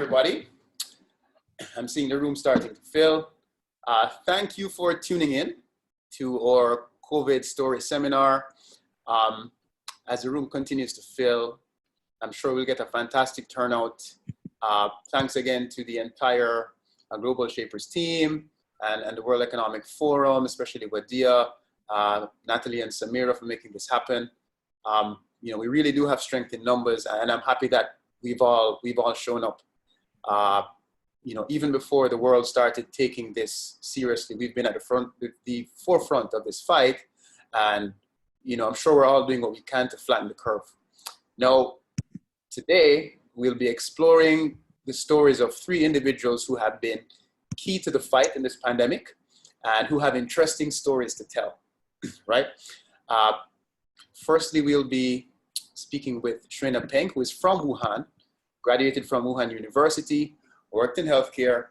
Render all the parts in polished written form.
everybody. I'm seeing the room starting to fill. Thank you for tuning in to our COVID story seminar. As the room continues to fill, I'm sure we'll get a fantastic turnout. Thanks again to the entire Global Shapers team and the World Economic Forum, especially Hedieh, Natalie and Samira for making this happen. We really do have strength in numbers, and I'm happy that we've all shown up. Even before the world started taking this seriously, we've been at the forefront of this fight, and I'm sure we're all doing what we can to flatten the curve. Now, today we'll be exploring the stories of 3 individuals who have been key to the fight in this pandemic and who have interesting stories to tell, right? Firstly, we'll be speaking with Xuena Peng, who is from Wuhan, graduated from Wuhan University, worked in healthcare,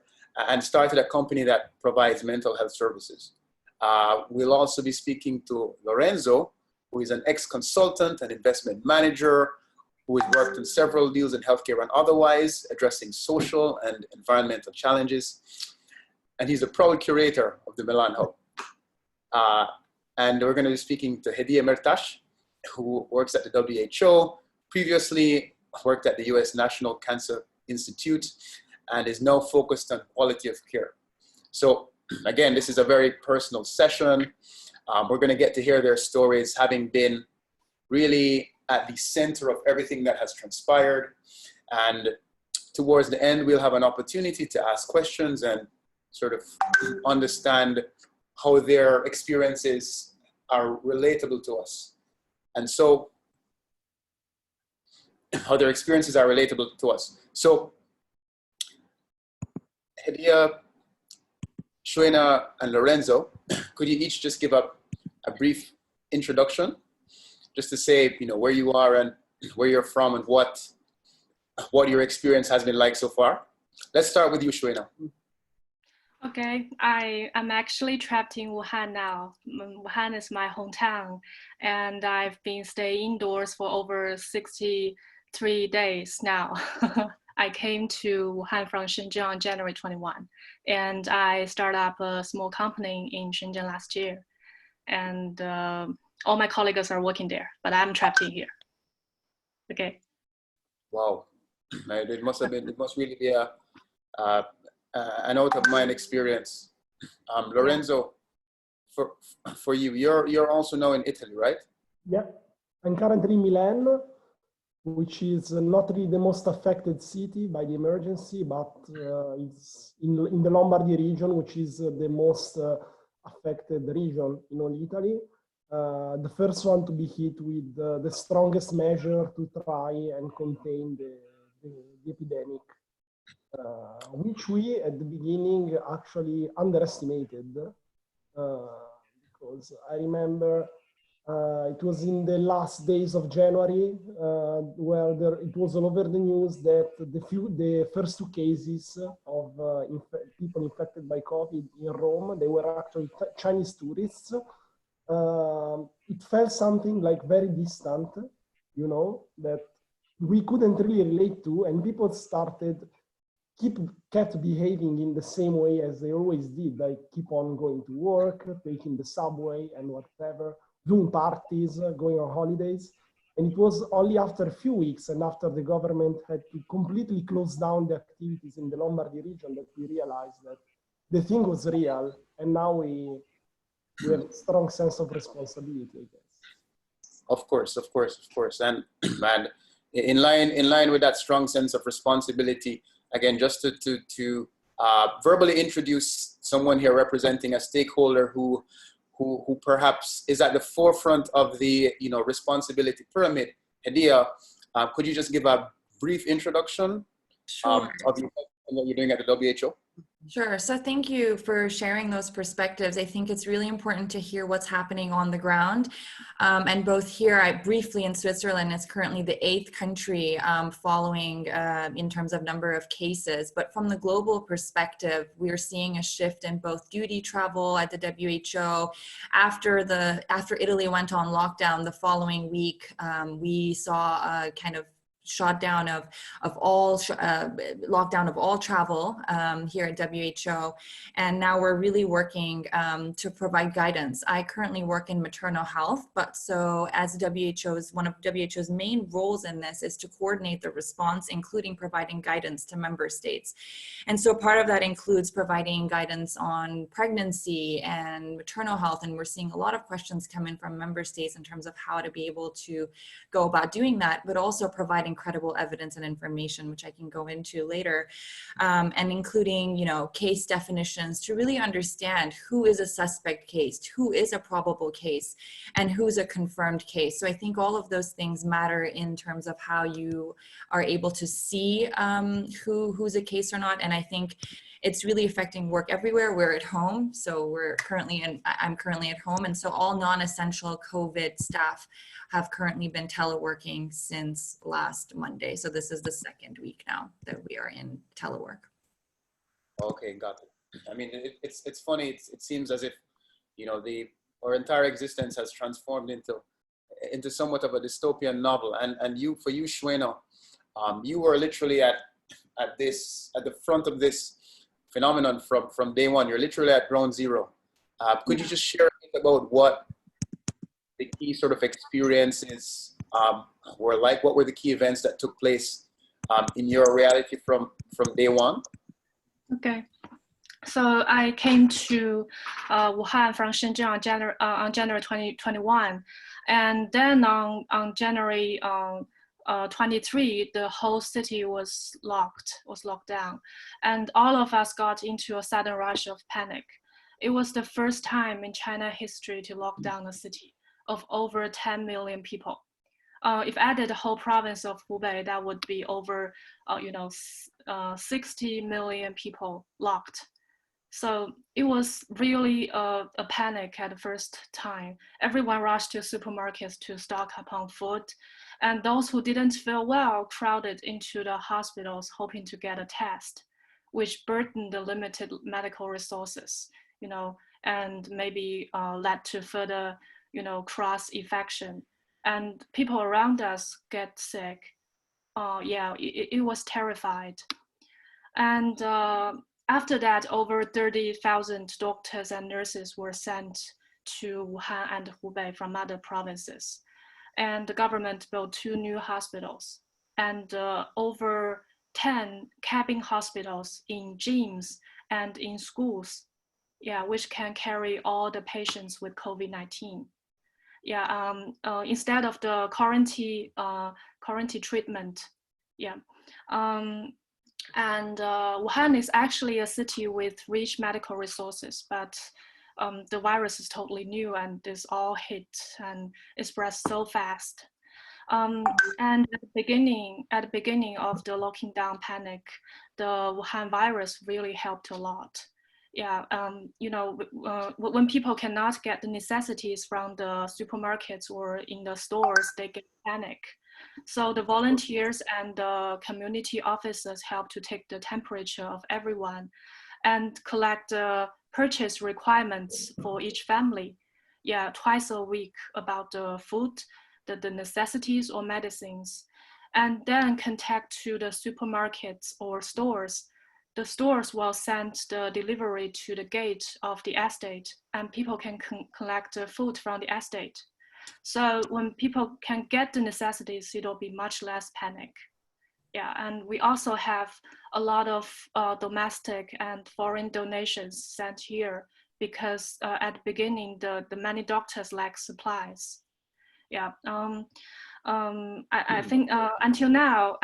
and started a company that provides mental health services. We'll also be speaking to Lorenzo, who is an ex-consultant and investment manager, who has worked in several deals in healthcare and otherwise, addressing social and environmental challenges. And he's a proud curator of the Milan Hub. And we're going to be speaking to Hedieh Mehrtash, who works at the WHO, previously worked at the US National Cancer Institute, and is now focused on quality of care. So again, this is a very personal session. We're going to get to hear their stories, having been really at the center of everything that has transpired. And towards the end, we'll have an opportunity to ask questions and sort of understand how their experiences are relatable to us. And so, how their experiences are relatable to us. So, Hedieh, Xuena, and Lorenzo, could you each just give a brief introduction, just to say, where you are and where you're from and what your experience has been like so far? Let's start with you, Xuena. Okay, I'm actually trapped in Wuhan now. Wuhan is my hometown, and I've been staying indoors for over 63 days now. I came to Wuhan from Shenzhen on January 21, and I started up a small company in Shenzhen last year. And all my colleagues are working there, but I'm trapped in here. Okay. Wow, it must really be an out-of-mind experience. Lorenzo, for you, you're also now in Italy, right? Yeah, I'm currently in Milan, which is not really the most affected city by the emergency, but it's in the Lombardy region, which is the most affected region in all Italy. The first one to be hit with the strongest measure to try and contain the epidemic. Which we at the beginning actually underestimated, because I remember it was in the last days of January where it was all over the news that the first 2 cases of people infected by COVID in Rome, they were actually Chinese tourists. It felt something like very distant, that we couldn't really relate to, and people kept behaving in the same way as they always did, like keep on going to work, taking the subway and whatever, doing parties, going on holidays. And it was only after a few weeks and after the government had to completely close down the activities in the Lombardy region that we realized that the thing was real. And now we have a strong sense of responsibility, I guess. Of course. And in line with that strong sense of responsibility, again, just to verbally introduce someone here representing a stakeholder who perhaps is at the forefront of the responsibility pyramid. Hedieh, could you just give a brief introduction of what you're doing at the WHO? Sure. So thank you for sharing those perspectives. I think it's really important to hear what's happening on the ground. And both here, briefly in Switzerland, it's currently the 8th country following in terms of number of cases. But from the global perspective, we're seeing a shift in both duty travel at the WHO. After Italy went on lockdown the following week, we saw a kind of shutdown of all lockdown of all travel here at WHO, and now we're really working to provide guidance. I currently work in maternal health, but so as one of WHO's main roles in this is to coordinate the response, including providing guidance to member states. And so part of that includes providing guidance on pregnancy and maternal health, and we're seeing a lot of questions come in from member states in terms of how to be able to go about doing that, but also providing credible evidence and information, which I can go into later, and including, you know, case definitions to really understand who is a suspect case, who is a probable case, and who's a confirmed case. So I think all of those things matter in terms of how you are able to see who's a case or not. And I think it's really affecting work everywhere. We're at home, so I'm currently at home, and so all non-essential COVID staff have currently been teleworking since last Monday. So this is the second week now that we are in telework. Okay, got it. I mean, it's funny. It seems as if, you know, our entire existence has transformed into somewhat of a dystopian novel. And for you, Xuena, you were literally at the front of this phenomenon from day one. You're literally at ground zero. Could you just share a bit about what the key sort of experiences were like? What were the key events that took place in your reality from day one? Okay. So I came to Wuhan from Shenzhen on January 2021, and then on January 23, the whole city was locked down, and all of us got into a sudden rush of panic. It was the first time in China history to lock down a city of over 10 million people. If added the whole province of Hubei, that would be over 60 million people locked. So it was really a panic at the first time. Everyone rushed to supermarkets to stock up on food, and those who didn't feel well crowded into the hospitals hoping to get a test, which burdened the limited medical resources, you know, and maybe led to further, you know, cross-infection. And people around us get sick. It was terrified. And after that, over 30,000 doctors and nurses were sent to Wuhan and Hubei from other provinces. And the government built 2 new hospitals and over 10 cabin hospitals in gyms and in schools, which can carry all the patients with COVID-19. Instead of the quarantine treatment. And Wuhan is actually a city with rich medical resources, but the virus is totally new and this all hit and it spread so fast. And at the beginning of the locking down panic, the Wuhan virus really helped a lot. When people cannot get the necessities from the supermarkets or in the stores, they get panic. So the volunteers and the community officers help to take the temperature of everyone and collect the purchase requirements for each family. Twice a week about the food, the necessities or medicines, and then contact to the supermarkets or stores. The stores will send the delivery to the gate of the estate, and people can collect the food from the estate. So when people can get the necessities, it'll be much less panic. And we also have a lot of domestic and foreign donations sent here because at the beginning, the many doctors lack supplies. I think until now,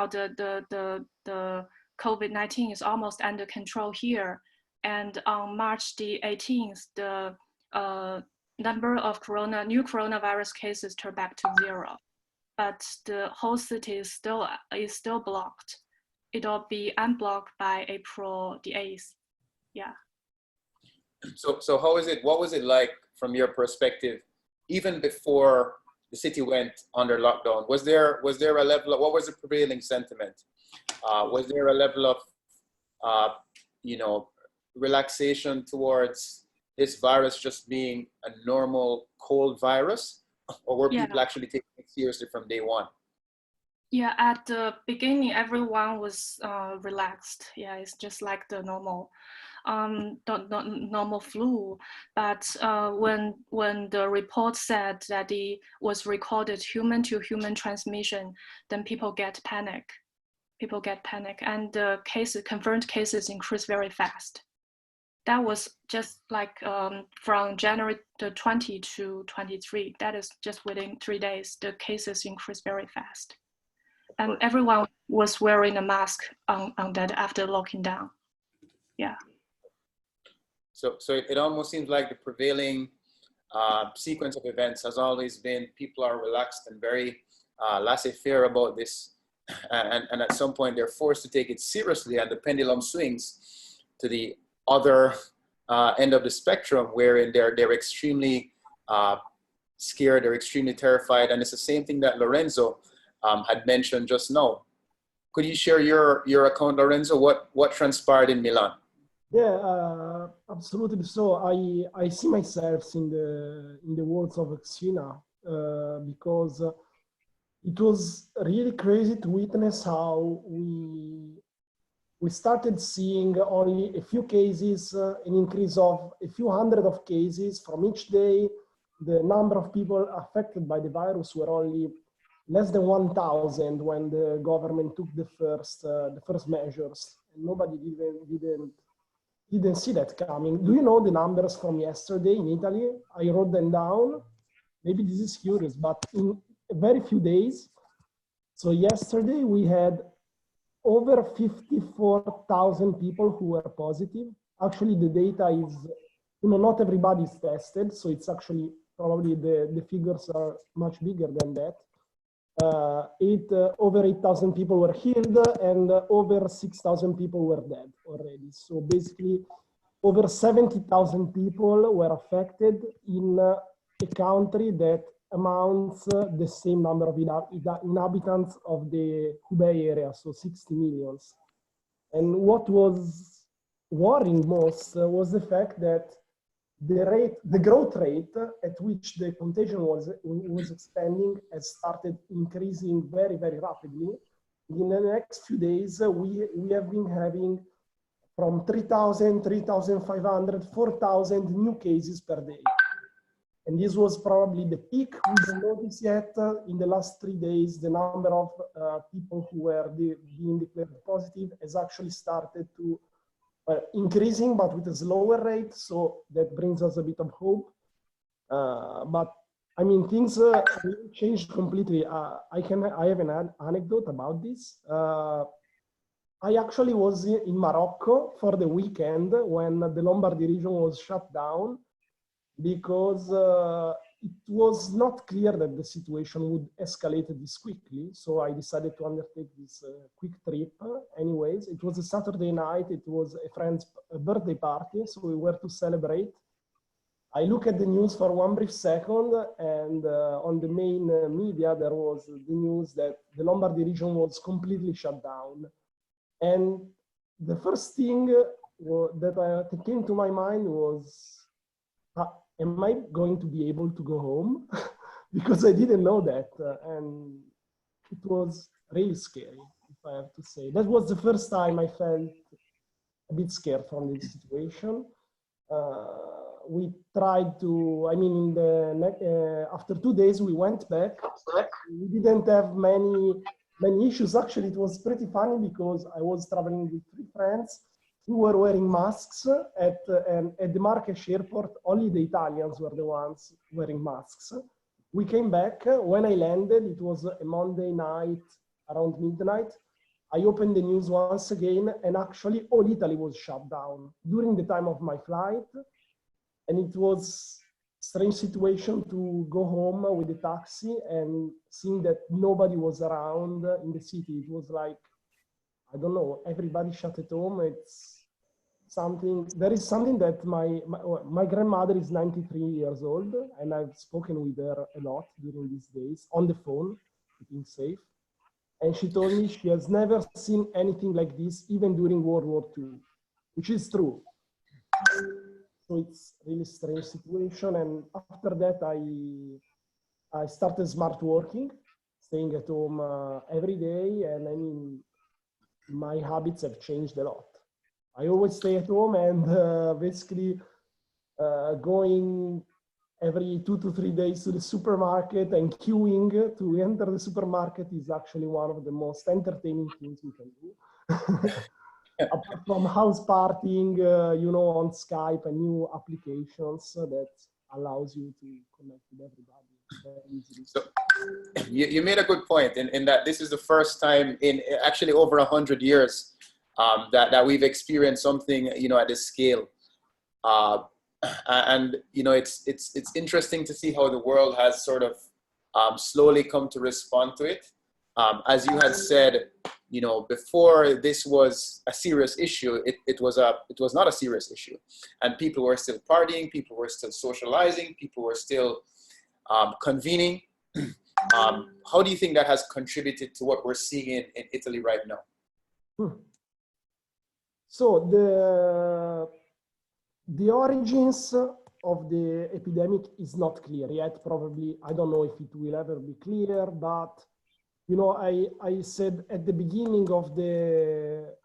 the COVID-19 is almost under control here. And on March the 18th, the number of new coronavirus cases turned back to 0. But the whole city is still blocked. It'll be unblocked by April the 8th. So how is it? What was it like from your perspective, even before the city went under lockdown? Was there a level of, what was the prevailing sentiment? Was there a level of, relaxation towards this virus just being a normal cold virus, or were people actually taking it seriously from day one? Yeah, at the beginning, everyone was relaxed. Yeah, it's just like the normal flu. But when the report said that it was recorded human-to-human transmission, then people get panic. And the confirmed cases increase very fast. That was just like from January the 20 to 23. That is just within 3 days, the cases increased very fast. And everyone was wearing a mask on that after locking down. Yeah. So it almost seems like the prevailing sequence of events has always been people are relaxed and very laissez-faire about this. And at some point they're forced to take it seriously, and the pendulum swings to the other end of the spectrum, wherein they're extremely scared, they're extremely terrified. And it's the same thing that Lorenzo had mentioned just now. Could you share your account, Lorenzo? What transpired in Milan? Yeah, absolutely. So I see myself in the words of Xuena because it was really crazy to witness how we started seeing only a few cases, an increase of a few hundred of cases from each day. The number of people affected by the virus were only less than 1,000 when the government took the first measures. And nobody didn't see that coming. Do you know the numbers from yesterday in Italy? I wrote them down. Maybe this is curious, but in a very few days. So yesterday we had over 54,000 people who were positive. Actually, the data is, not everybody is tested. So it's actually probably the figures are much bigger than that. Over 8,000 people were healed and over 6,000 people were dead already. So basically over 70,000 people were affected in a country that amounts the same number of inhabitants of the Hubei area, so 60 million. And what was worrying most was the fact that the growth rate at which the contagion was expanding has started increasing very, very rapidly. In the next few days, we have been having from 3,000, 3,500, 4,000 new cases per day. And this was probably the peak. We don't notice yet. In the last 3 days, the number of people who were being declared positive has actually started to increasing, but with a slower rate. So that brings us a bit of hope. But I mean, things changed completely. I have an anecdote about this. I actually was in Morocco for the weekend when the Lombardy region was shut down, because it was not clear that the situation would escalate this quickly. So I decided to undertake this quick trip. Anyways, it was a Saturday night. It was a friend's birthday party, so we were to celebrate. I look at the news for one brief second, and on the main media, there was the news that the Lombardy region was completely shut down. And the first thing that came to my mind was, am I going to be able to go home? Because I didn't know that. And it was really scary, if I have to say. That was the first time I felt a bit scared from this situation. We tried to, I mean, after 2 days, we went back. We didn't have many issues. Actually, it was pretty funny because I was traveling with 3 friends. We were wearing masks at the Marrakesh airport. Only the Italians were the ones wearing masks. We came back. When I landed, it was a Monday night around midnight. I opened the news once again, and actually all Italy was shut down during the time of my flight. And it was a strange situation to go home with a taxi and seeing that nobody was around in the city. It was like, I don't know, everybody shut at home. It's something, there is something that my grandmother is 93 years old, and I've spoken with her a lot during these days on the phone, keeping safe. And she told me she has never seen anything like this, even during World War II, which is true. So it's really strange situation. And after that, I started smart working staying at home every day, and I mean, my habits have changed a lot. I always stay at home, and basically going every 2 to 3 days to the supermarket and queuing to enter the supermarket is actually one of the most entertaining things we can do. Apart from house partying, you know, on Skype and new applications that allows you to connect with everybody very easily. So you made a good point in that this is the first time in actually over 100 years that we've experienced something, you know, at this scale. And you know, it's interesting to see how the world has sort of slowly come to respond to it. As you had said, you know, before this was a serious issue, it was not a serious issue, and people were still partying, people were still socializing, people were still convening. How do you think that has contributed to what we're seeing in Italy right now? So the origins of the epidemic is not clear yet. Probably, I don't know if it will ever be clear, but you know, I said at the beginning of the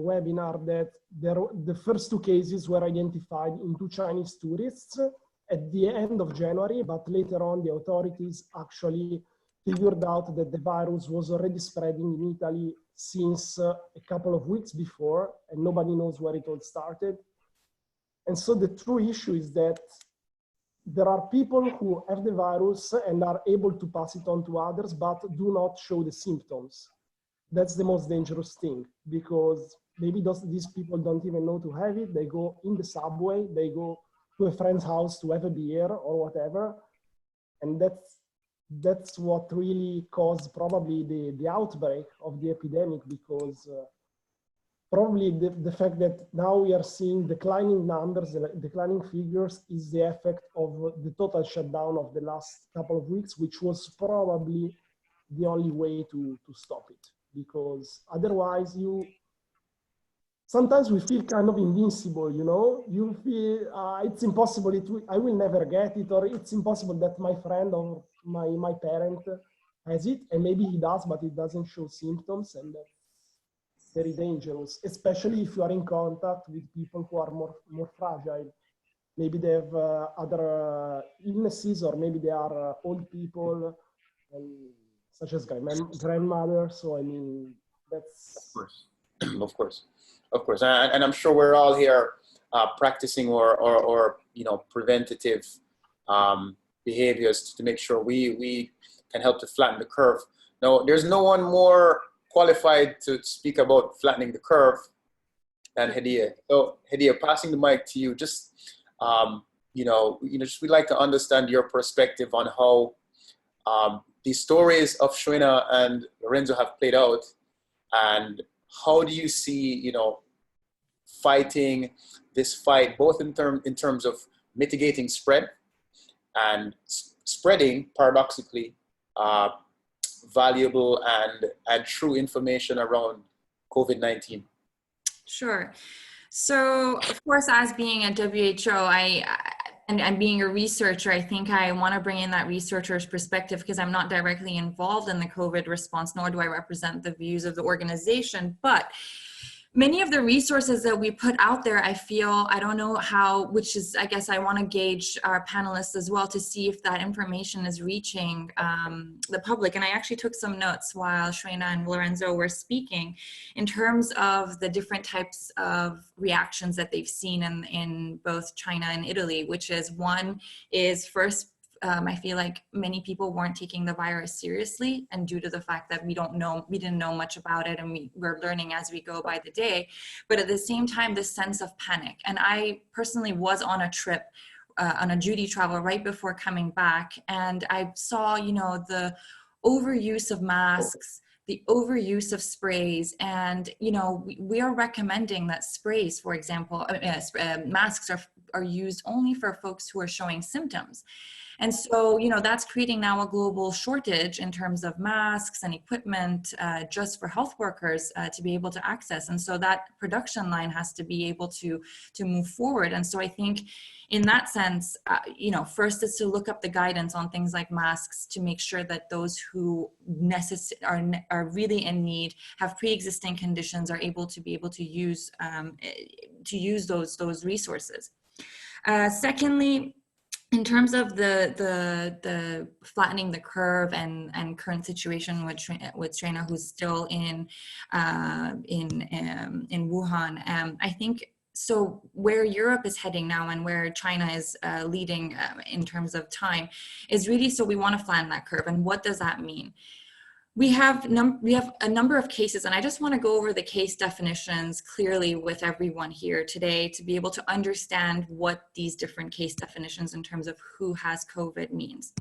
webinar that the first 2 cases were identified in 2 Chinese tourists at the end of January, but later on the authorities actually figured out that the virus was already spreading in Italy since a couple of weeks before, and nobody knows where it all started. And so the true issue is that there are people who have the virus and are able to pass it on to others, but do not show the symptoms. That's the most dangerous thing, because maybe these people don't even know to have it. They go in the subway, they go to a friend's house to have a beer or whatever. And that's what really caused probably the outbreak of the epidemic, because probably the fact that now we are seeing declining numbers, declining figures, is the effect of the total shutdown of the last couple of weeks, which was probably the only way to stop it. Because otherwise sometimes we feel kind of invincible, you know? You feel it's impossible, I will never get it, or it's impossible that my friend or my parent has it, and maybe he does, but it doesn't show symptoms, and that's very dangerous, especially if you are in contact with people who are more fragile. Maybe they have other illnesses, or maybe they are old people, such as grandmothers. So I mean, that's... Of course, and I'm sure we're all here practicing or you know, preventative behaviors to make sure we can help to flatten the curve. Now, there's no one more qualified to speak about flattening the curve than Hedieh. So Hedieh, passing the mic to you, just just we'd like to understand your perspective on how the stories of Xuena and Lorenzo have played out, and how do you see, you know, fighting this fight, both in terms of mitigating spread and spreading, paradoxically, valuable and true information around COVID-19? Sure. So, of course, as being at WHO, and being a researcher, I think I want to bring in that researcher's perspective, because I'm not directly involved in the COVID response, nor do I represent the views of the organization. But many of the resources that we put out there, I feel, I don't know how, which is, I guess I want to gauge our panelists as well to see if that information is reaching the public. And I actually took some notes while Xuena and Lorenzo were speaking in terms of the different types of reactions that they've seen in both China and Italy, which is, one is first, I feel like many people weren't taking the virus seriously, and due to the fact that we didn't know much about it, and we're learning as we go by the day. But at the same time, this sense of panic. And I personally was on a trip, on a duty travel right before coming back, and I saw, you know, the overuse of masks, the overuse of sprays. And, you know, we are recommending that sprays, for example, masks are used only for folks who are showing symptoms. And so, you know, that's creating now a global shortage in terms of masks and equipment just for health workers to be able to access. And so that production line has to be able to move forward. And so I think in that sense, you know, first is to look up the guidance on things like masks to make sure that those who are really in need, have pre-existing conditions, are able to use those resources. Secondly, in terms of the flattening the curve and current situation with Xuena, who's still in Wuhan, I think so. Where Europe is heading now, and where China is leading in terms of time, is really, so we want to flatten that curve. And what does that mean? We have a number of cases, and I just want to go over the case definitions clearly with everyone here today to be able to understand what these different case definitions in terms of who has COVID means.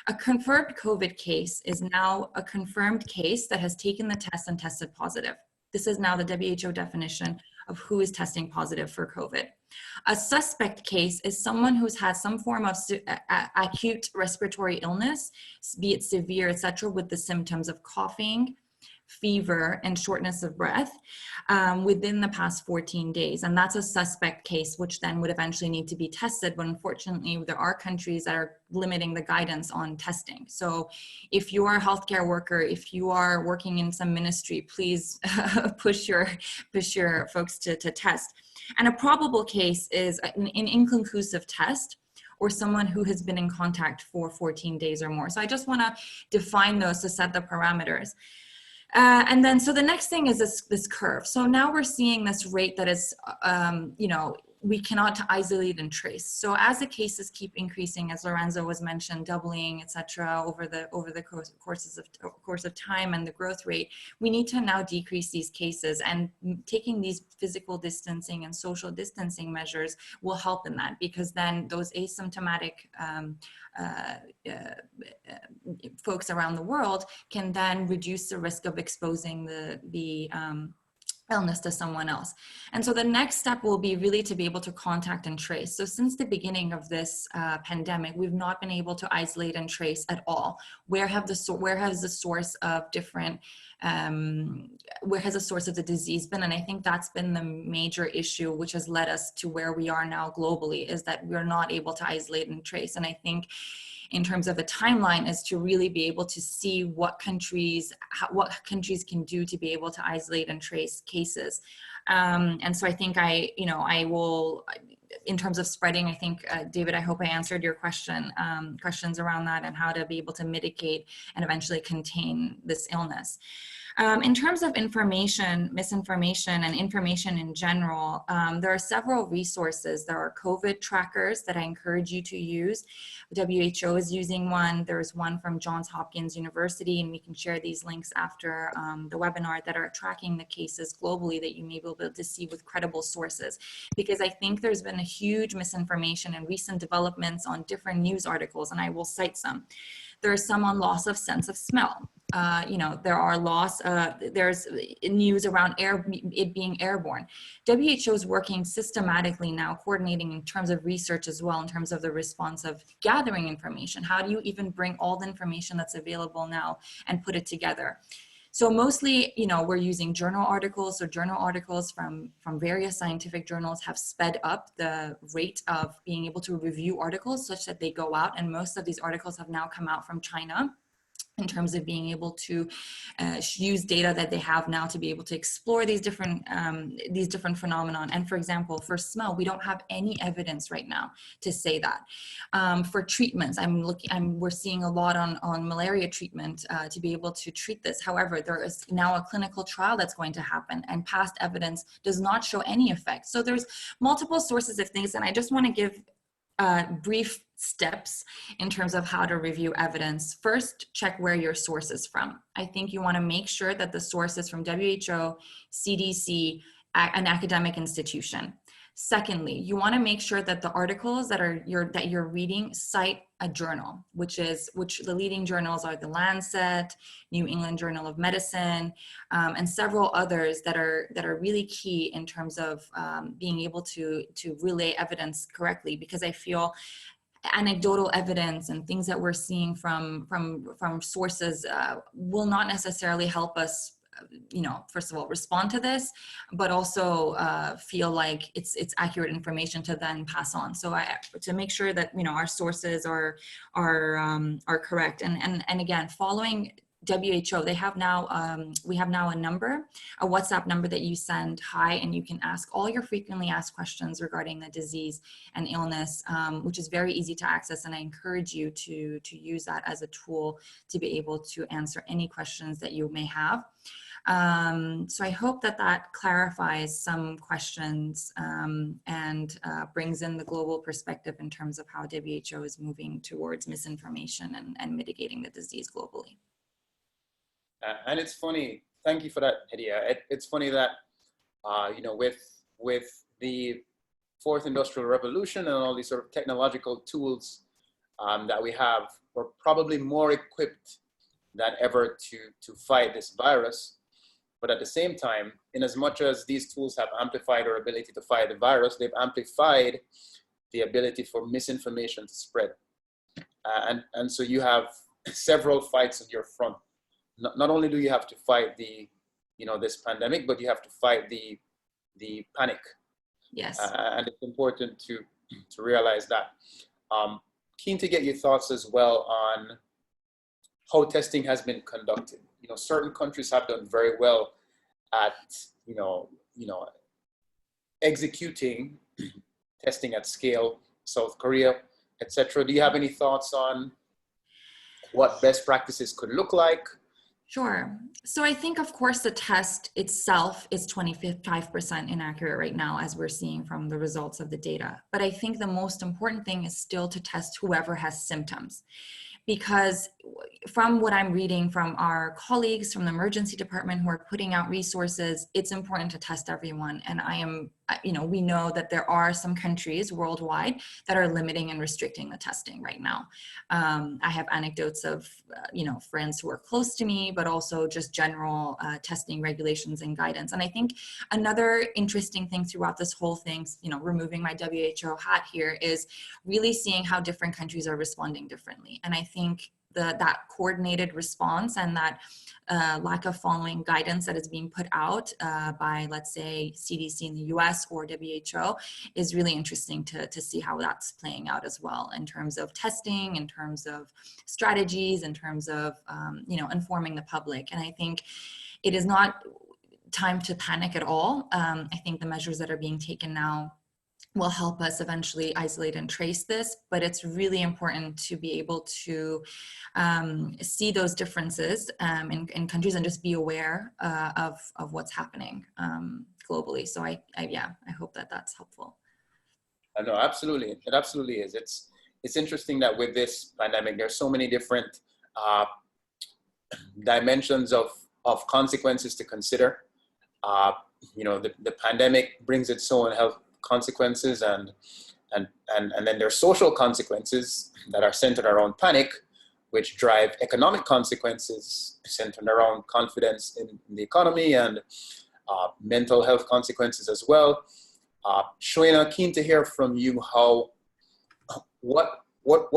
A confirmed COVID case is now a confirmed case that has taken the test and tested positive. This is now the WHO definition of who is testing positive for COVID. A suspect case is someone who's had some form of acute respiratory illness, be it severe, etc., with the symptoms of coughing, fever, and shortness of breath within the past 14 days. And that's a suspect case, which then would eventually need to be tested. But unfortunately, there are countries that are limiting the guidance on testing. So if you are a healthcare worker, if you are working in some ministry, please push your folks to test. And a probable case is an inconclusive test, or someone who has been in contact for 14 days or more. So I just want to define those to set the parameters. And then, so the next thing is this curve. So now we're seeing this rate that is, you know, we cannot isolate and trace. So as the cases keep increasing, as Lorenzo was mentioned, doubling, etc., over the course of time and the growth rate, we need to now decrease these cases, and taking these physical distancing and social distancing measures will help in that, because then those asymptomatic folks around the world can then reduce the risk of exposing the illness to someone else. And so the next step will be really to be able to contact and trace. So since the beginning of this pandemic, we've not been able to isolate and trace at all. Where has the source of the disease been? And I think that's been the major issue, which has led us to where we are now globally, is that we're not able to isolate and trace. And I think in terms of a timeline is to really be able to see what countries can do to be able to isolate and trace cases. And so I think I will, in terms of spreading, I think, David, I hope I answered your questions around that and how to be able to mitigate and eventually contain this illness. In terms of information, misinformation, and information in general, there are several resources. There are COVID trackers that I encourage you to use. WHO is using one. There's one from Johns Hopkins University, and we can share these links after the webinar, that are tracking the cases globally that you may be able to see with credible sources. Because I think there's been a huge misinformation and recent developments on different news articles, and I will cite some. There's some on loss of sense of smell. There are there's news around it being airborne. WHO is working systematically now, coordinating in terms of research as well, in terms of the response of gathering information. How do you even bring all the information that's available now and put it together? So mostly, we're using journal articles. So journal articles from various scientific journals have sped up the rate of being able to review articles such that they go out. And most of these articles have now come out from China, in terms of being able to use data that they have now to be able to explore these different phenomenon. And for example, for smell, we don't have any evidence right now to say that. For treatments, we're seeing a lot on malaria treatment to be able to treat this. However, there is now a clinical trial that's going to happen, and past evidence does not show any effect. So there's multiple sources of things, and I just want to give brief steps in terms of how to review evidence. First, check where your source is from. I think you want to make sure that the source is from WHO, CDC, an academic institution. Secondly, you want to make sure that the articles that you're reading cite a journal, which the leading journals are the Lancet, New England Journal of Medicine, and several others that are really key in terms of being able to relay evidence correctly. Because I feel anecdotal evidence and things that we're seeing from sources will not necessarily help us, first of all, respond to this, but also feel like it's accurate information to then pass on. So to make sure that, our sources are correct. And again, following WHO, they have now, we have now a WhatsApp number that you send hi, and you can ask all your frequently asked questions regarding the disease and illness, which is very easy to access. And I encourage you to use that as a tool to be able to answer any questions that you may have. So I hope that clarifies some questions and brings in the global perspective in terms of how WHO is moving towards misinformation and mitigating the disease globally. And it's funny, thank you for that, Hedieh. It's funny that, with the fourth industrial revolution and all these sort of technological tools that we have, we're probably more equipped than ever to fight this virus. But at the same time, in as much as these tools have amplified our ability to fight the virus, they've amplified the ability for misinformation to spread. And so you have several fights on your front. Not only do you have to fight this pandemic, but you have to fight the panic. Yes. And it's important to realize that. Keen to get your thoughts as well on how testing has been conducted. Certain countries have done very well at, executing testing at scale, South Korea, etc. Do you have any thoughts on what best practices could look like? Sure. So I think, of course, the test itself is 25% inaccurate right now, as we're seeing from the results of the data. But I think the most important thing is still to test whoever has symptoms. Because from what I'm reading from our colleagues from the emergency department who are putting out resources, it's important to test everyone. And we know that there are some countries worldwide that are limiting and restricting the testing right now. I have anecdotes of, friends who are close to me, but also just general testing regulations and guidance. And I think another interesting thing throughout this whole thing, removing my WHO hat here, is really seeing how different countries are responding differently. And I think that coordinated response and that lack of following guidance that is being put out by, let's say, CDC in the US or WHO is really interesting to see how that's playing out as well in terms of testing, in terms of strategies, in terms of, informing the public. And I think it is not time to panic at all. I think the measures that are being taken now will help us eventually isolate and trace this, but it's really important to be able to see those differences in countries and just be aware of what's happening globally. So I hope that that's helpful. No, absolutely, it absolutely is. It's interesting that with this pandemic, there's so many different dimensions of consequences to consider. The pandemic brings its own health consequences and then there's social consequences that are centered around panic, which drive economic consequences centered around confidence in the economy and mental health consequences as well. Xuena, keen to hear from you what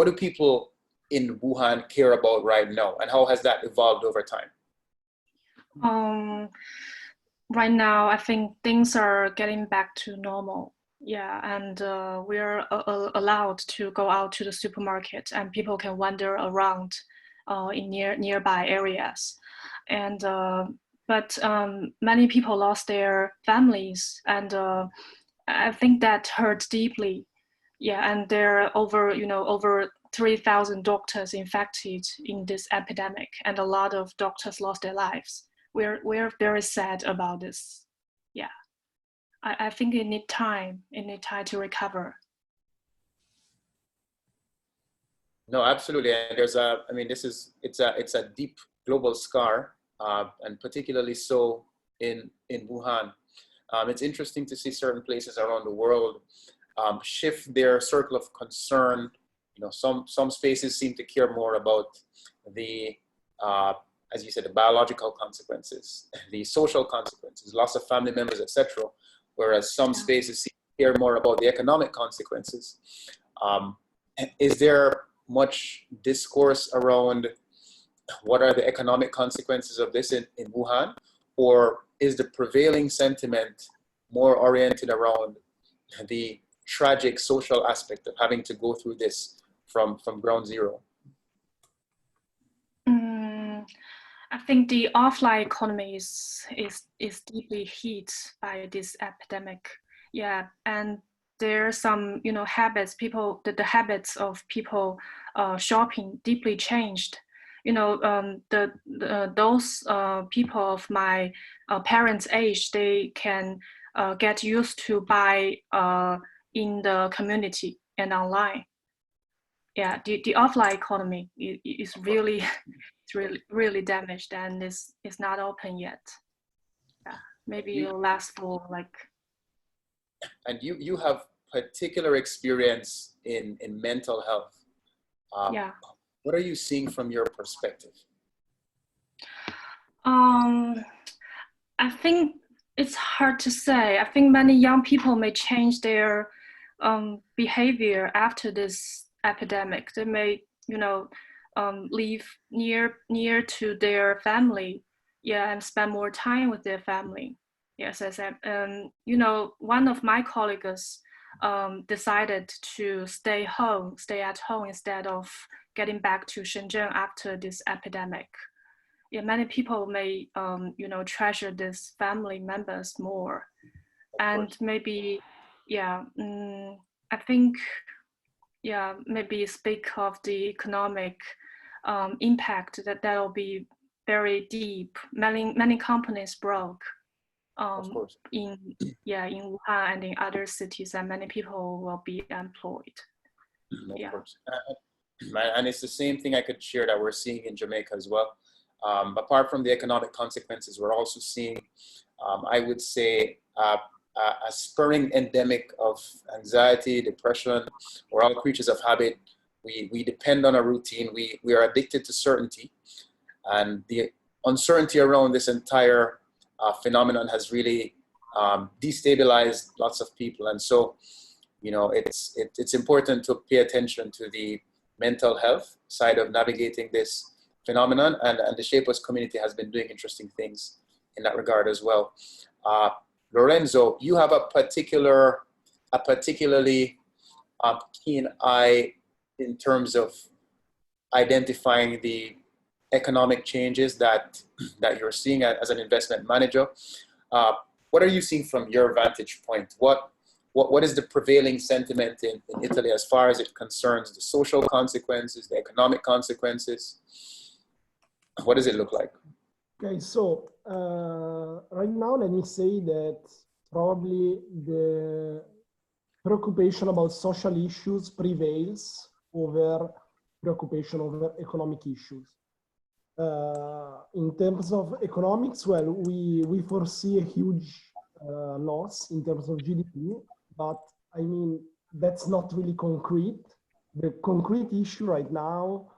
do people in Wuhan care about right now, and how has that evolved over time? Right now, I think things are getting back to normal. Yeah, and we're allowed to go out to the supermarket, and people can wander around in nearby areas. And but many people lost their families, and I think that hurt deeply. Yeah, and there are over 3,000 doctors infected in this epidemic, and a lot of doctors lost their lives. We're very sad about this. Yeah, I think it need time. It need time to recover. No, absolutely. And it's a deep global scar, and particularly so in Wuhan. It's interesting to see certain places around the world shift their circle of concern. You know, some spaces seem to care more about the, as you said, the biological consequences, the social consequences, loss of family members, etc. Whereas some spaces seem to care more about the economic consequences. Is there much discourse around what are the economic consequences of this in Wuhan? Or is the prevailing sentiment more oriented around the tragic social aspect of having to go through this from ground zero? I think the offline economy is deeply hit by this epidemic. Yeah, and there are some, you know, habits, the habits of people shopping deeply changed. You know, those people of my parents' age, they can get used to buy in the community and online. Yeah, the offline economy is really, really damaged, and it's not open yet. Yeah, maybe it'll last for like. And you have particular experience in mental health. Yeah. What are you seeing from your perspective? I think it's hard to say. I think many young people may change their behavior after this epidemic. They may, you know, live near to their family, yeah, and spend more time with their family. Yes, as I said, you know, one of my colleagues decided to stay at home instead of getting back to Shenzhen after this epidemic. Yeah, many people may, you know, treasure these family members more, and maybe, yeah, I think, yeah, maybe speak of the economic impact that'll be very deep. Many companies broke in Wuhan and in other cities, and many people will be employed. Of course. And it's the same thing I could share that we're seeing in Jamaica as well. Apart from the economic consequences, we're also seeing, I would say, a spurring endemic of anxiety, depression. We're all creatures of habit. We depend on a routine. We are addicted to certainty. And the uncertainty around this entire phenomenon has really destabilized lots of people. And so, you know, it's important to pay attention to the mental health side of navigating this phenomenon, and the Shapers community has been doing interesting things in that regard as well. Lorenzo, you have a particularly keen eye in terms of identifying the economic changes that you're seeing as an investment manager. What are you seeing from your vantage point? What is the prevailing sentiment in Italy as far as it concerns the social consequences, the economic consequences? What does it look like? Okay, so right now, let me say that probably the preoccupation about social issues prevails over preoccupation over economic issues. In terms of economics, well, we foresee a huge loss in terms of GDP, but I mean, that's not really concrete. The concrete issue right now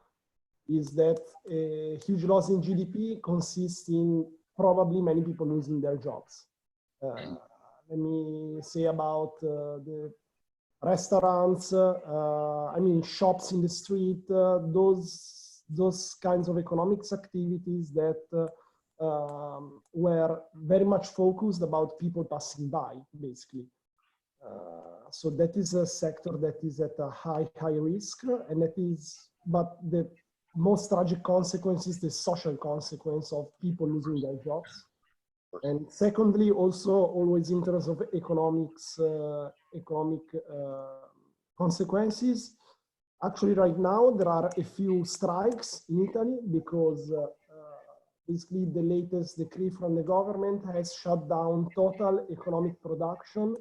is that a huge loss in GDP consists in probably many people losing their jobs. Let me say about the restaurants, I mean, shops in the street, those kinds of economics activities that were very much focused about people passing by, basically. So that is a sector that is at a high risk, and that is, but the most tragic consequence is the social consequence of people losing their jobs. And secondly, also always in terms of economics, economic consequences. Actually, right now, there are a few strikes in Italy because basically the latest decree from the government has shut down total economic production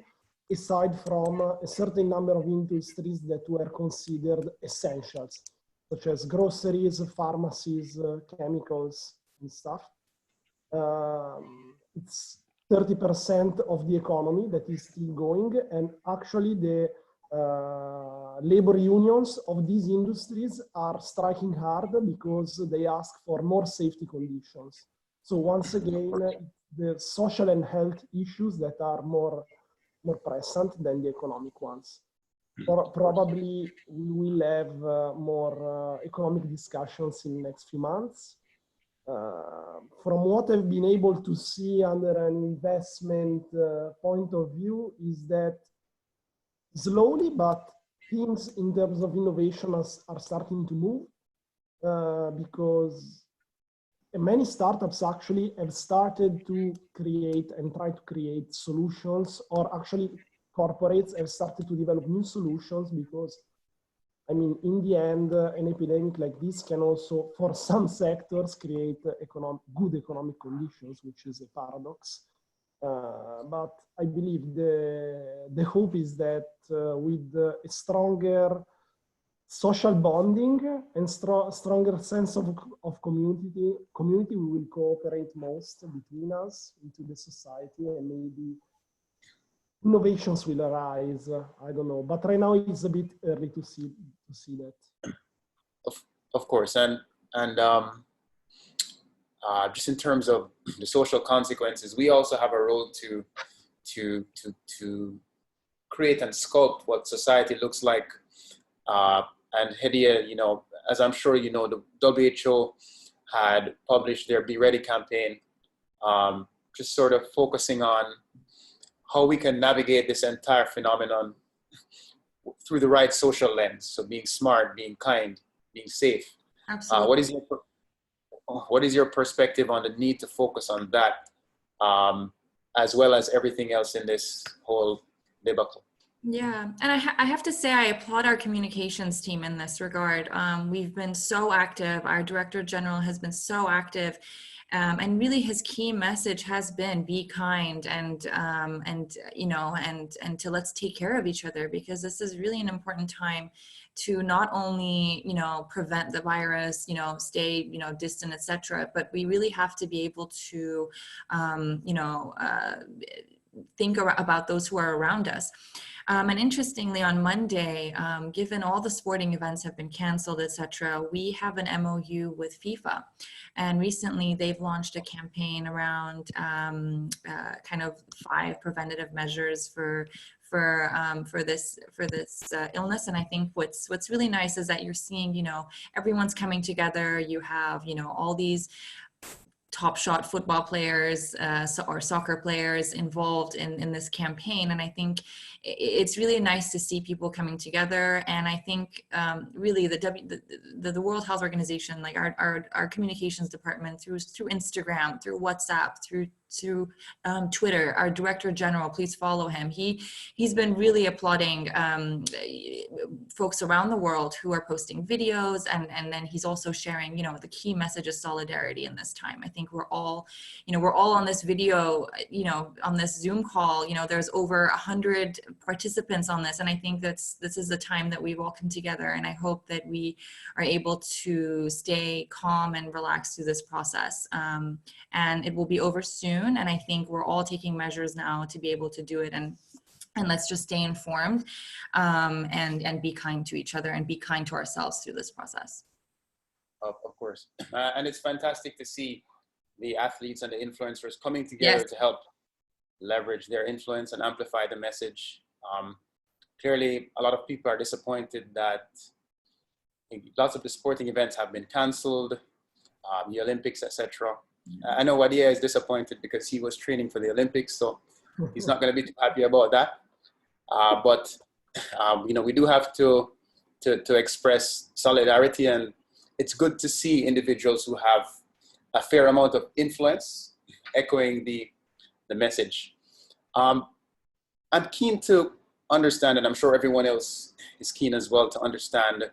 aside from a certain number of industries that were considered essentials, such as groceries, pharmacies, chemicals, and stuff. It's 30% of the economy that is still going, and actually the labor unions of these industries are striking hard because they ask for more safety conditions. So once again, the social and health issues that are more present than the economic ones. Probably we will have more economic discussions in the next few months. From what I've been able to see under an investment point of view is that slowly, but things in terms of innovation are starting to move because many startups actually have started to create and try to create solutions, or actually corporates have started to develop new solutions because, I mean, in the end, an epidemic like this can also, for some sectors, create good economic conditions, which is a paradox. But I believe the hope is that with a stronger social bonding and stronger sense of community, we will cooperate most between us into the society, and maybe innovations will arise. I don't know, but right now it's a bit early to see that. Of course, and just in terms of the social consequences, we also have a role to create and sculpt what society looks like. And Hedieh, you know, as I'm sure you know, the WHO had published their Be Ready campaign, just sort of focusing on how we can navigate this entire phenomenon through the right social lens. So being smart, being kind, being safe. Absolutely. What is your perspective on the need to focus on that, as well as everything else in this whole debacle? Yeah, and I have to say I applaud our communications team in this regard. We've been so active. Our Director General has been so active, and really his key message has been be kind and you know and to let's take care of each other, because this is really an important time to not only, you know, prevent the virus, you know, stay, you know, distant, etc., but we really have to be able to, you know, think about those who are around us. And interestingly, on Monday, given all the sporting events have been canceled, etc., we have an MOU with FIFA, and recently they've launched a campaign around kind of 5 preventative measures for this illness. And I think what's really nice is that you're seeing, you know, everyone's coming together. You have, you know, all these top shot football players or soccer players involved in this campaign. And I think it's really nice to see people coming together. And I think really the World Health Organization, like our communications department through Instagram, through WhatsApp, through Twitter, our Director General, please follow him. He's been really applauding folks around the world who are posting videos, and then he's also sharing, you know, the key message of solidarity in this time. I think we're all on this video, you know, on this Zoom call. You know, there's over 100 participants on this, and I think this is the time that we've all come together, and I hope that we are able to stay calm and relaxed through this process. And it will be over soon, and I think we're all taking measures now to be able to do it, and let's just stay informed, and be kind to each other and be kind to ourselves through this process. Of course, and it's fantastic to see the athletes and the influencers coming together, yes, to help leverage their influence and amplify the message. Clearly, a lot of people are disappointed that lots of the sporting events have been canceled, the Olympics, etc. I know Hedieh is disappointed because he was training for the Olympics, so he's not going to be too happy about that. But you know, we do have to express solidarity, and it's good to see individuals who have a fair amount of influence echoing the message. I'm keen to understand, and I'm sure everyone else is keen as well to understand,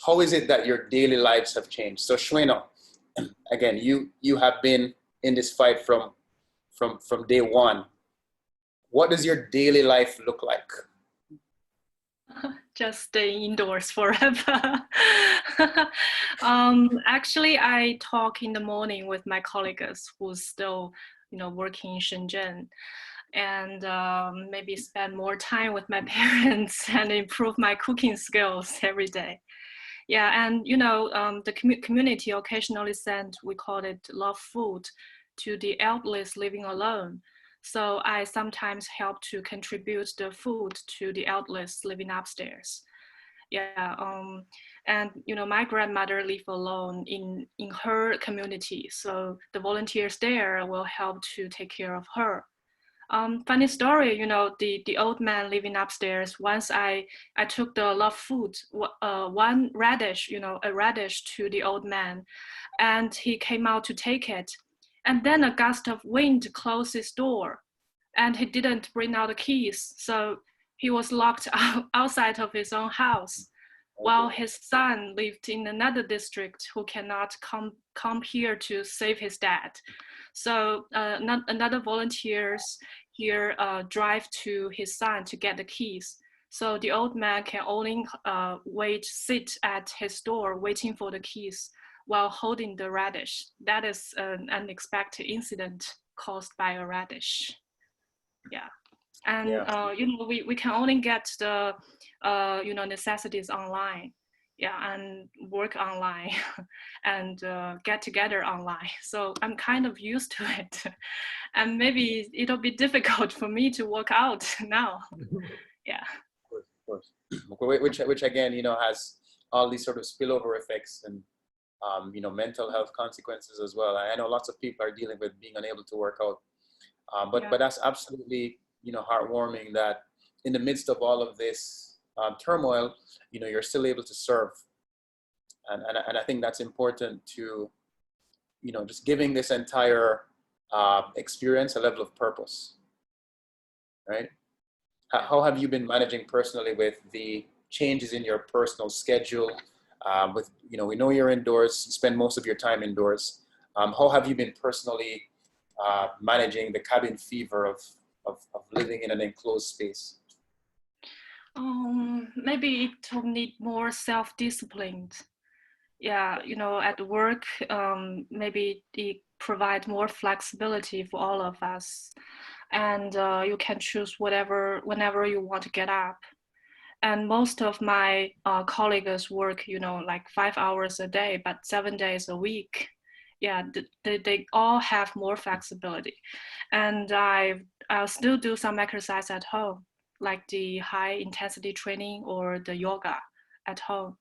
how is it that your daily lives have changed? So Xuena, again, you have been in this fight from day one. What does your daily life look like? Just staying indoors forever. Actually, I talk in the morning with my colleagues who's still working in Shenzhen, and maybe spend more time with my parents and improve my cooking skills every day. Yeah, and the community occasionally send, we call it love food, to the elderless living alone. So I sometimes help to contribute the food to the elderless living upstairs. Yeah, and my grandmother lives alone in her community, so the volunteers there will help to take care of her. Funny story, the old man living upstairs, once I took the love food, one radish, a radish to the old man, and he came out to take it. And then a gust of wind closed his door, and he didn't bring out the keys. So he was locked outside of his own house, while his son lived in another district who cannot come here to save his dad. So another volunteers here drive to his son to get the keys. So the old man can only sit at his door waiting for the keys while holding the radish. That is an unexpected incident caused by a radish. Yeah. And we can only get the necessities online, and work online and get together online. So I'm kind of used to it, and maybe it'll be difficult for me to work out now. Yeah. Of course. Which again, has all these sort of spillover effects and mental health consequences as well. I know lots of people are dealing with being unable to work out, but that's absolutely heartwarming that in the midst of all of this turmoil, you're still able to serve, and I think that's important to just giving this entire experience a level of purpose, right? How have you been managing personally with the changes in your personal schedule? We know you're indoors, you spend most of your time indoors. How have you been personally managing the cabin fever of living in an enclosed space? Maybe it will need more self-discipline. Yeah, at work, maybe it provide more flexibility for all of us, and you can choose whenever you want to get up. And most of my colleagues work, like 5 hours a day, but 7 days a week. Yeah, they all have more flexibility. And I'll still do some exercise at home, like the high intensity training or the yoga at home.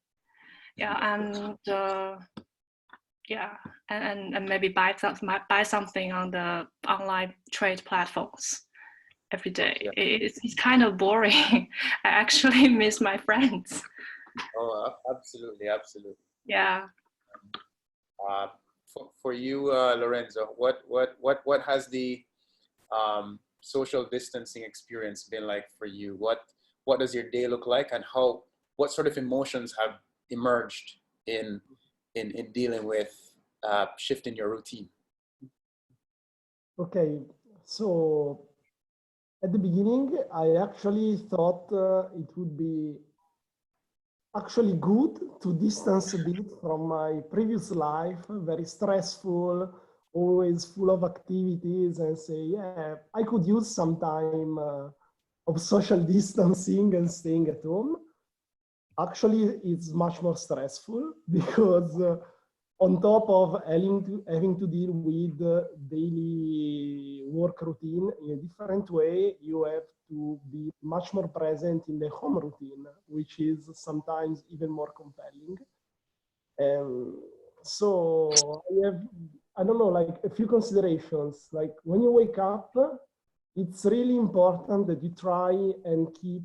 Yeah, and and maybe buy something on the online trade platforms every day. It's kind of boring. I actually miss my friends. Oh, absolutely. Yeah. For you, Lorenzo, what has the social distancing experience been like for you? What does your day look like, and what sort of emotions have emerged in dealing with shifting your routine? Okay, so at the beginning, I actually thought it would be actually good to distance a bit from my previous life, very stressful, always full of activities, and say, yeah, I could use some time of social distancing and staying at home. Actually, it's much more stressful because on top of having to deal with daily work routine in a different way, you have to be much more present in the home routine, which is sometimes even more compelling. So I don't know, like a few considerations. Like when you wake up, it's really important that you try and keep,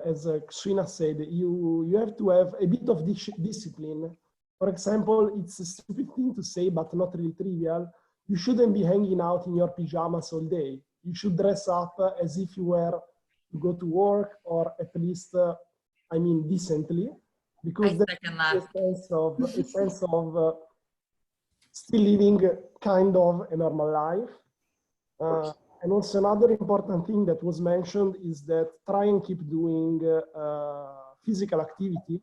as Xuena said, you have to have a bit of discipline. For example, it's a stupid thing to say, but not really trivial. You shouldn't be hanging out in your pajamas all day. You should dress up as if you were to go to work, or at least, decently, because there's a sense of still living kind of a normal life. And also another important thing that was mentioned is that try and keep doing physical activity.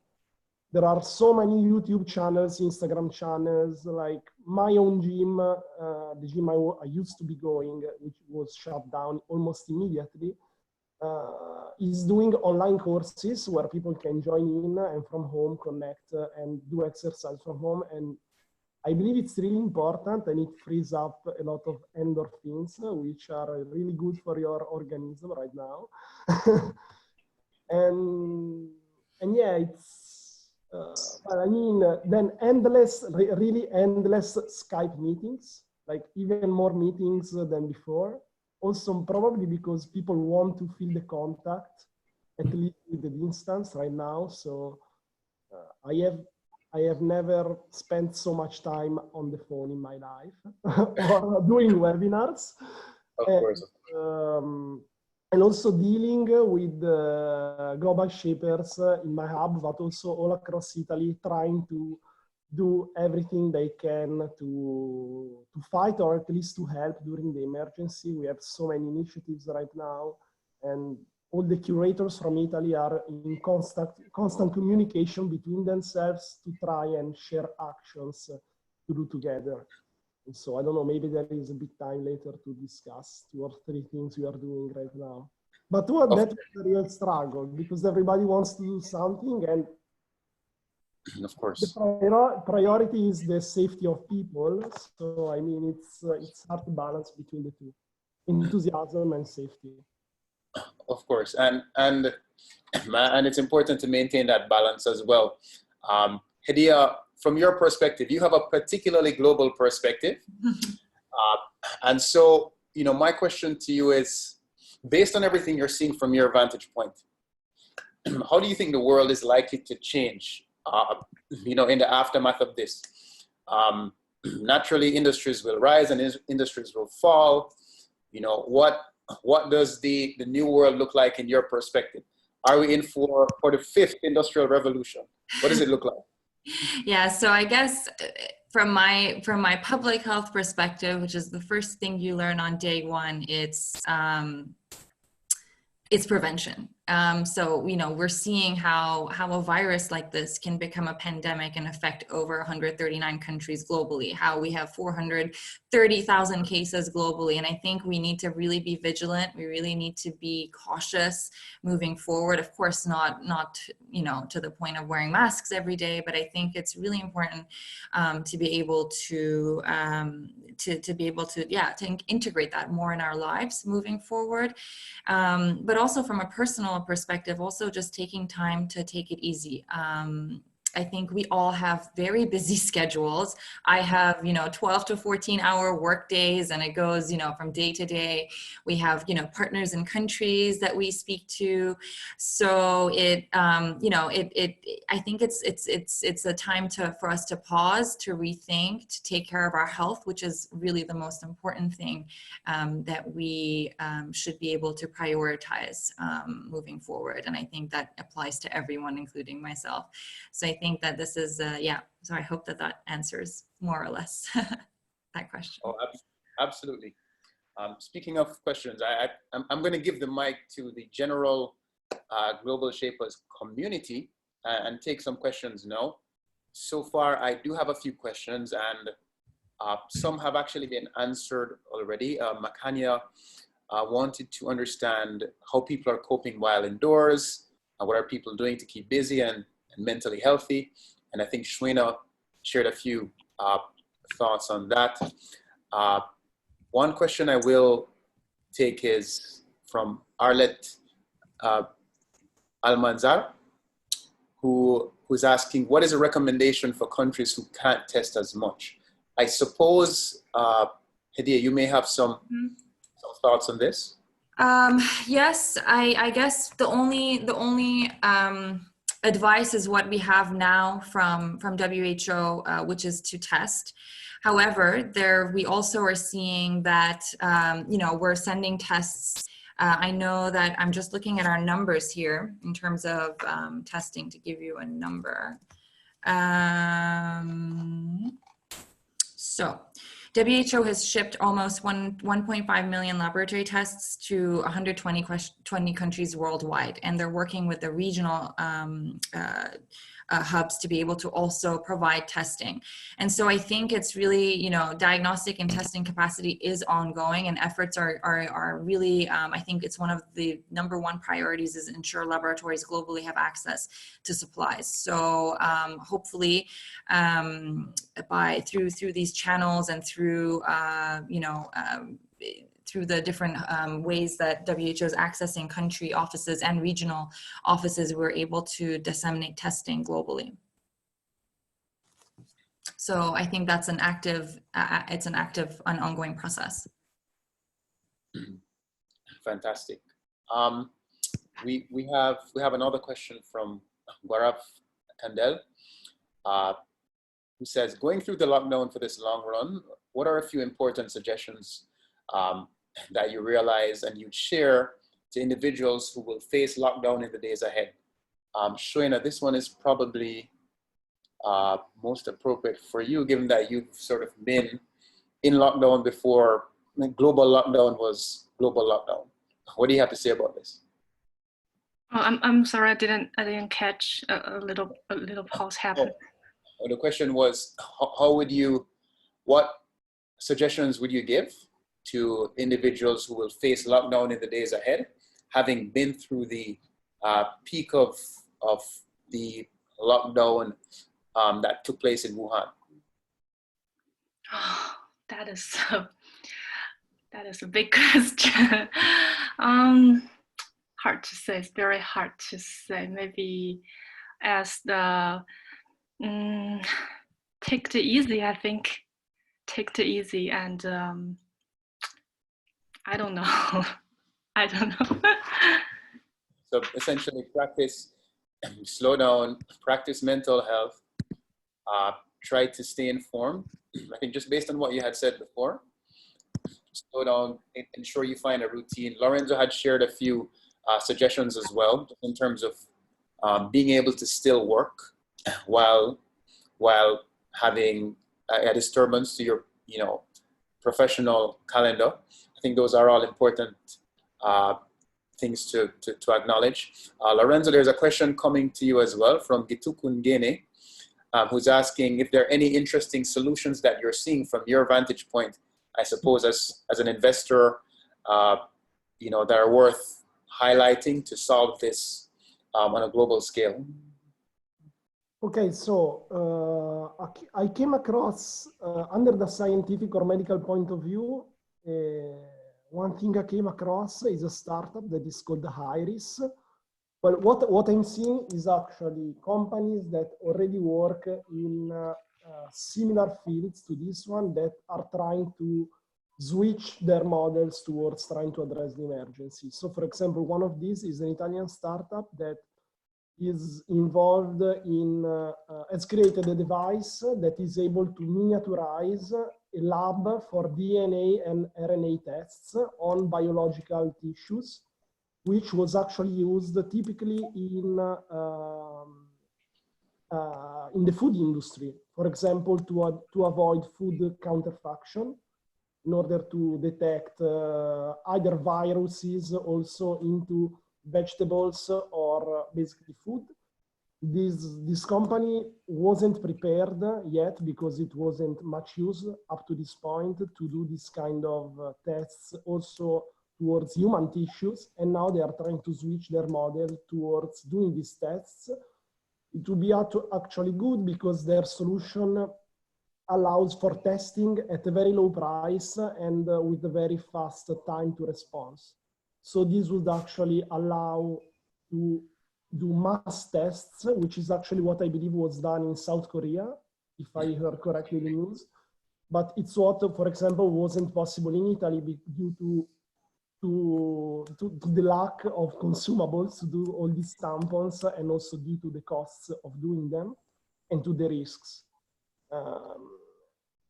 there are so many YouTube channels, Instagram channels, like my own gym, the gym I used to be going, which was shut down almost immediately, is doing online courses where people can join in and from home connect and do exercise from home. And I believe it's really important, and it frees up a lot of endorphins, which are really good for your organism right now. and yeah, it's, I mean, then endless, really endless Skype meetings, like even more meetings than before. Also, probably because people want to feel the contact, at least with the distance right now. So I have never spent so much time on the phone in my life or doing webinars. Of course. And also dealing with global shapers in my hub, but also all across Italy, trying to do everything they can to fight, or at least to help during the emergency. We have so many initiatives right now, and all the curators from Italy are in constant communication between themselves to try and share actions to do together. And so I don't know, maybe there is a bit time later to discuss 2 or 3 things we are doing right now. But that's the real struggle, because everybody wants to do something, and of course, the priority is the safety of people. So I mean, it's hard to balance between the two, enthusiasm and safety. Of course, and it's important to maintain that balance as well. Hedieh, from your perspective, you have a particularly global perspective, and so my question to you is, based on everything you're seeing from your vantage point, how do you think the world is likely to change? In the aftermath of this, naturally industries will rise and industries will fall. What does the new world look like in your perspective? Are we in for the 5th industrial revolution? What does it look like? Yeah, so I guess from my public health perspective, which is the first thing you learn on day one, it's prevention. So, we're seeing how a virus like this can become a pandemic and affect over 139 countries globally, how we have 430,000 cases globally. And I think we need to really be vigilant. We really need to be cautious moving forward. Of course, not to the point of wearing masks every day, but I think it's really important to be able to integrate that more in our lives moving forward. But also from a personal perspective, also just taking time to take it easy. I think we all have very busy schedules. I have, 12 to 14 hour work days, and it goes, from day to day. We have, partners in countries that we speak to. So I think it's a time for us to pause, to rethink, to take care of our health, which is really the most important thing that we should be able to prioritize moving forward. And I think that applies to everyone, including myself. So I think that this is, so I hope that answers more or less that question. Oh, absolutely. Speaking of questions, I'm going to give the mic to the general Global Shapers community and take some questions now. So far, I do have a few questions, and some have actually been answered already. Makanya wanted to understand how people are coping while indoors, what are people doing to keep busy and mentally healthy. And I think Xuena shared a few thoughts on that. One question I will take is from Arlet Almanzar, who's asking, what is a recommendation for countries who can't test as much? I suppose, Hedieh, you may have some thoughts on this. Yes, I guess the only advice is what we have now from WHO, which is to test. However, we also are seeing that, we're sending tests. I know that I'm just looking at our numbers here in terms of testing, to give you a number. So WHO has shipped almost 1.5 million laboratory tests to 120 countries worldwide, and they're working with the regional hubs to be able to also provide testing. And so I think it's really, you know, diagnostic and testing capacity is ongoing, and efforts are really, I think it's one of the #1 priorities is ensure laboratories globally have access to supplies. So hopefully through these channels and through, through the different ways that WHO is accessing country offices and regional offices, we're able to disseminate testing globally. So I think that's an active, it's an active and ongoing process. Fantastic. We have another question from Gaurav Kandel, who says, going through the lockdown for this long run, what are a few important suggestions that you realize and you'd share to individuals who will face lockdown in the days ahead? Xuena, this one is probably most appropriate for you, given that you've sort of been in lockdown before global lockdown was global lockdown. What do you have to say about this? Oh, I'm sorry, I didn't catch a little pause happened. Oh, the question was, what suggestions would you give to individuals who will face lockdown in the days ahead, having been through the peak of the lockdown that took place in Wuhan? Oh, that is a big question. Hard to say. It's very hard to say. Maybe as the take it easy. I think take it easy, and I don't know. I don't know. So essentially, practice slow down, practice mental health, try to stay informed. I think just based on what you had said before, slow down, ensure you find a routine. Lorenzo had shared a few suggestions as well in terms of being able to still work while having a disturbance to your professional calendar. I think those are all important things to acknowledge. Lorenzo, there's a question coming to you as well from Gitukungene, who's asking if there are any interesting solutions that you're seeing from your vantage point, I suppose as an investor, that are worth highlighting to solve this on a global scale. Okay, so I came across, under the scientific or medical point of view, one thing I came across is a startup that is called Iris. Well, what I'm seeing is actually companies that already work in similar fields to this one that are trying to switch their models towards trying to address the emergency. So for example, one of these is an Italian startup that is involved in, has created a device that is able to miniaturize a lab for DNA and RNA tests on biological tissues, which was actually used typically in the food industry, for example, to avoid food counterfaction, in order to detect either viruses also into vegetables or basically food. This company wasn't prepared yet because it wasn't much used up to this point to do this kind of tests also towards human tissues, and now they are trying to switch their model towards doing these tests. It will be actually good because their solution allows for testing at a very low price and with a very fast time to response. So this would actually allow to do mass tests, which is actually what I believe was done in South Korea, if I heard correctly the news. But it's what, for example, wasn't possible in Italy due to the lack of consumables to do all these tampons, and also due to the costs of doing them and to the risks.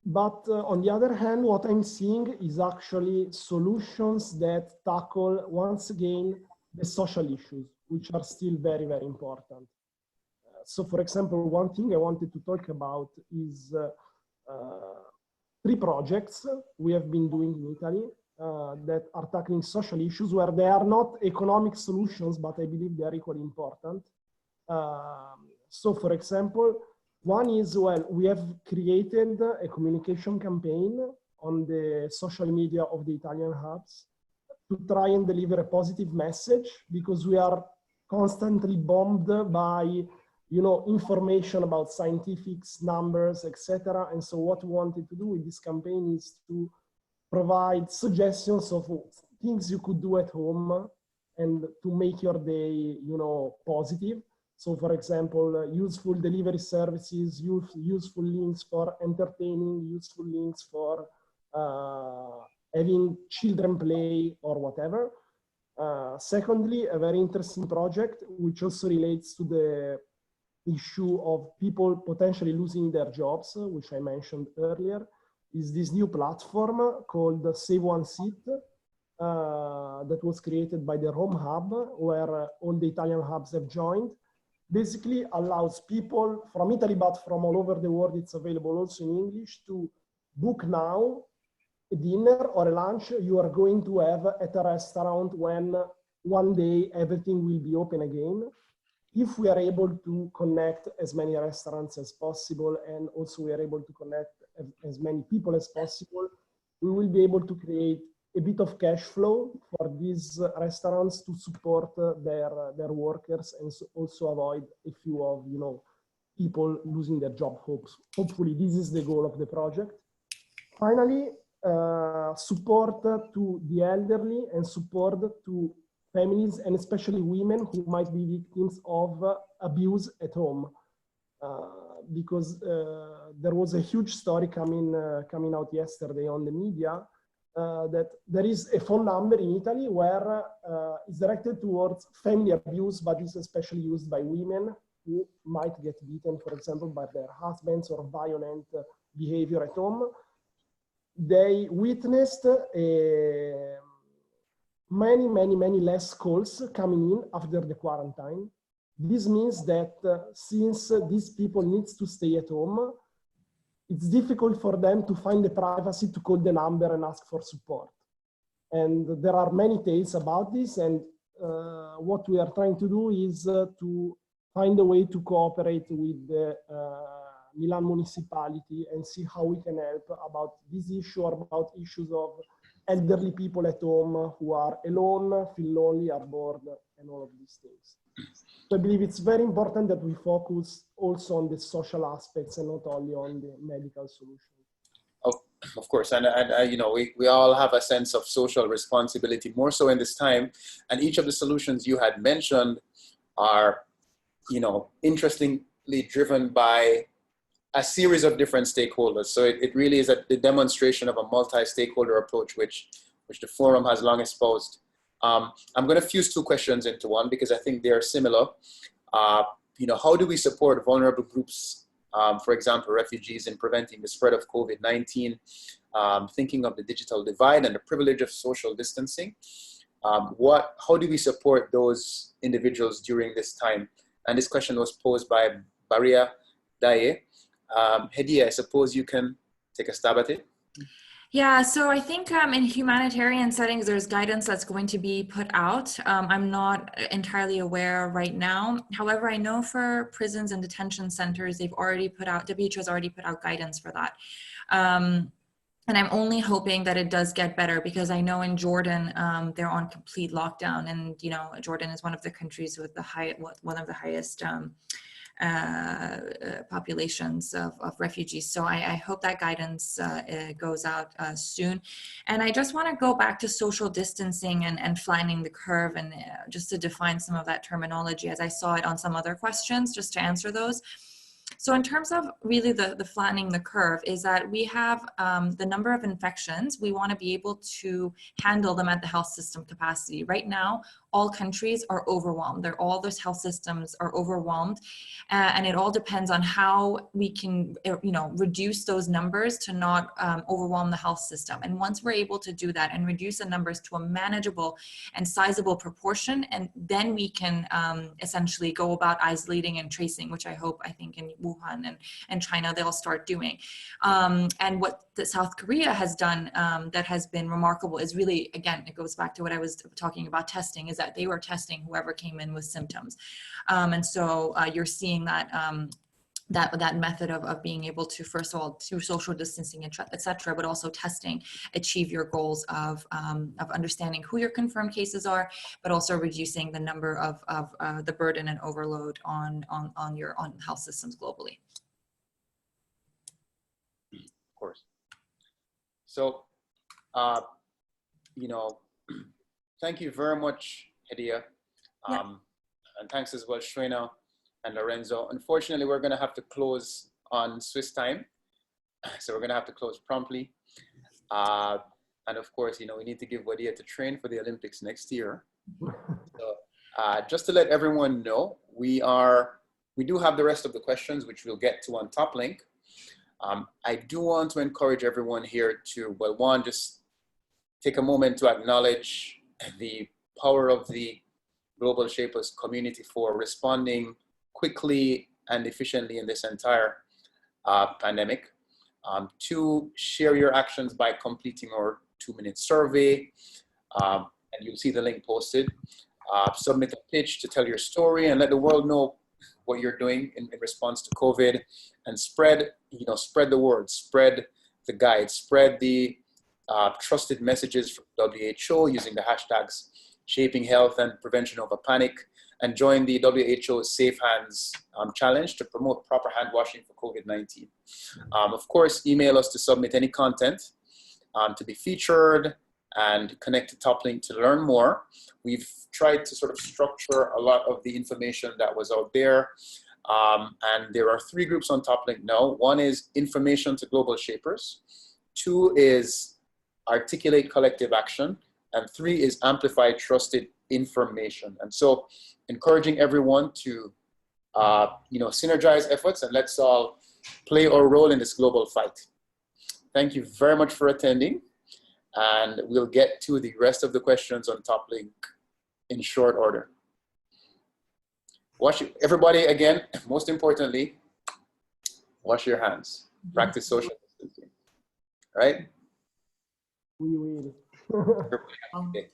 But on the other hand, what I'm seeing is actually solutions that tackle, once again, the social issues, which are still very, very important. So for example, one thing I wanted to talk about is 3 projects we have been doing in Italy that are tackling social issues where they are not economic solutions, but I believe they are equally important. So for example, one is, well, we have created a communication campaign on the social media of the Italian hubs to try and deliver a positive message, because we are constantly bombed by, you know, information about scientifics, numbers, etc. And so what we wanted to do with this campaign is to provide suggestions of things you could do at home and to make your day, you know, positive. So for example, useful delivery services, useful links for entertaining, useful links for having children play or whatever. Secondly, a very interesting project, which also relates to the issue of people potentially losing their jobs, which I mentioned earlier, is this new platform called Save One Seat that was created by the Rome Hub, where all the Italian hubs have joined. Basically allows people from Italy, but from all over the world, it's available also in English, to book now a dinner or a lunch you are going to have at a restaurant when one day everything will be open again. If we are able to connect as many restaurants as possible, and also we are able to connect as many people as possible, we will be able to create a bit of cash flow for these restaurants to support their workers, and so also avoid a few of, you know, people losing their job. Hopefully this is the goal of the project. Finally, support to the elderly and support to families, and especially women who might be victims of abuse at home. Because there was a huge story coming out yesterday on the media that there is a phone number in Italy where it's directed towards family abuse, but is especially used by women who might get beaten, for example, by their husbands, or violent behavior at home. They witnessed many less calls coming in after the quarantine. This means that since these people need to stay at home, it's difficult for them to find the privacy to call the number and ask for support. And there are many tales about this, and what we are trying to do is to find a way to cooperate with the Milan municipality and see how we can help about this issue, or about issues of elderly people at home who are alone, feel lonely, are bored, and all of these things. So I believe it's very important that we focus also on the social aspects and not only on the medical solution. Oh, of course, and you know, we all have a sense of social responsibility, more so in this time. And each of the solutions you had mentioned are, you know, interestingly driven by a series of different stakeholders. So it really is the demonstration of a multi-stakeholder approach, which the forum has long espoused. I'm going to fuse 2 questions into one because I think they are similar. You know, how do we support vulnerable groups, for example, refugees, in preventing the spread of COVID-19? Thinking of the digital divide and the privilege of social distancing. How do we support those individuals during this time? And this question was posed by Hedieh. Hedieh, I suppose you can take a stab at it. Yeah, so I think in humanitarian settings, there's guidance that's going to be put out. I'm not entirely aware right now. However, I know for prisons and detention centers, they've already put out, WHO has already put out guidance for that. And I'm only hoping that it does get better, because I know in Jordan, they're on complete lockdown. And, you know, Jordan is one of the countries with the one of the highest populations of refugees. So I hope that guidance goes out soon. And I just want to go back to social distancing and flattening the curve, and just to define some of that terminology as I saw it on some other questions, just to answer those. So in terms of really the flattening the curve, is that we have the number of infections. We want to be able to handle them at the health system capacity. Right now, all countries are overwhelmed. All those health systems are overwhelmed. And it all depends on how we can, you know, reduce those numbers to not overwhelm the health system. And once we're able to do that and reduce the numbers to a manageable and sizable proportion, and then we can essentially go about isolating and tracing, which I think, and you Wuhan and China, they'll start doing. And what South Korea has done that has been remarkable is really, again, it goes back to what I was talking about testing, is that they were testing whoever came in with symptoms. And so you're seeing that that method of being able to, first of all, through social distancing, et cetera, but also testing, achieve your goals of understanding who your confirmed cases are, but also reducing the number of the burden and overload on health systems globally. Of course. So, you know, thank you very much, Hedieh. And thanks as well, Xuena and Lorenzo. Unfortunately, we're going to have to close on Swiss time. So we're going to have to close promptly. And of course, you know, we need to give Hedieh to train for the Olympics next year. So, just to let everyone know, we do have the rest of the questions, which we'll get to on Top Link. I do want to encourage everyone here to, well, one, just take a moment to acknowledge the power of the Global Shapers community for responding quickly and efficiently in this entire pandemic. Two, share your actions by completing our 2-minute survey, and you'll see the link posted. Submit a pitch to tell your story and let the world know what you're doing in response to COVID, and spread the word, spread the guide, spread the trusted messages from WHO using the hashtags Shaping Health and Prevention of a Panic, and join the WHO's Safe Hands Challenge to promote proper hand washing for COVID-19. Of course, email us to submit any content to be featured, and connect to TopLink to learn more. We've tried to sort of structure a lot of the information that was out there. And there are 3 groups on TopLink now. 1 is Information to Global Shapers. 2 is Articulate Collective Action. And 3 is Amplify Trusted Information. And so encouraging everyone to synergize efforts, and let's all play our role in this global fight. Thank you very much for attending. And we'll get to the rest of the questions on TopLink in short order. Everybody, again, most importantly, wash your hands. Practice social distancing. Right? We will. Okay.